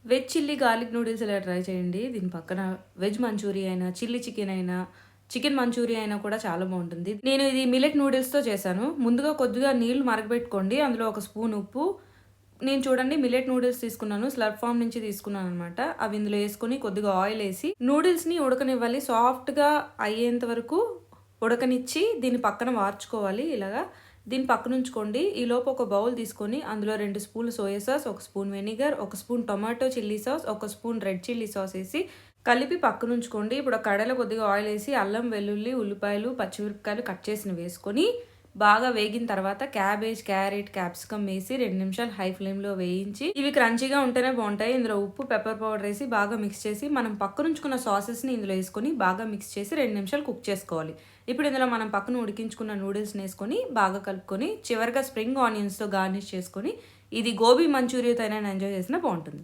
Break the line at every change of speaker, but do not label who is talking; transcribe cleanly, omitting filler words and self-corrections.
Veg chilli garlic noodles ఇలా try చేయండి. దీని పక్కన వెజ్ మంచూరియా అయినా, చిల్లీ చికెన్ అయినా, చికెన్ మంచూరియా అయినా కూడా చాలా బావుంటుంది. నేను ఇది మిల్లెట్ నూడిల్స్‌తో చేశాను. ముందుగా కొద్దిగా నీళ్లు మరగబెట్టుకోండి. అందులో ఒక స్పూన్ ఉప్పు, నేను చూడండి మిల్లెట్ నూడిల్స్ తీసుకున్నాను. స్లర్ప్ ఫార్మ్ నుంచి తీసుకున్నాననమాట. అవి ఇందులో యేసుకొని కొద్దిగా ఆయిల్ ఏసి నూడిల్స్‌ని ఉడకనివ్వాలి. సాఫ్ట్‌గా అయ్యేంత వరకు ఉడకనిచ్చి దీన్ని పక్కన వార్చుకోవాలి ఇలాగా. దీన్ని పక్కనుంచుకోండి. ఈలోపు ఒక బౌల్ తీసుకొని అందులో 2 స్పూన్లు soya sauce, 1 spoon vinegar, 1 spoon tomato chilli sauce, 1 spoon red chilli sauce ఏసి కలిపి పక్కనుంచుకోండి. ఇప్పుడు ఆ కడాయిలో కొద్దిగా ఆయిల్ ఏసి అల్లం, వెల్లుల్లి, ఉల్లిపాయలు, పచ్చిమిరపకాయలు కట్ చేసినవి వేసుకొని బాగా వేగిన తర్వాత క్యాబేజ్, క్యారెట్, క్యాప్సికమ్ వేసి 2 నిమిషాలు హై ఫ్లేమ్‌లో వేయించి ఇవి క్రంచీగా ఉంటేనే బావుంటాయి. ఇందులో ఉప్పు, పెప్పర్ పౌడర్ ఏసి బాగా మిక్స్ చేసి మనం పక్కనుంచుకున్న సాసెస్‌ని ఇందులో యేసుకొని బాగా మిక్స్ చేసి 2 నిమిషాలు కుక్ చేసుకోవాలి. ఇప్పుడు ఇందులో మనం పక్కన ఉడికించుకున్న నూడిల్స్‌ని యేసుకొని బాగా కలుపుకొని చివరగా స్ప్రింగ్ ఆనియన్స్‌తో గార్నిష్ చేసుకొని ఇది గోబీ మంచూరియాతో అయినా ఎంజాయ్ చేసినా బావుంటుంది.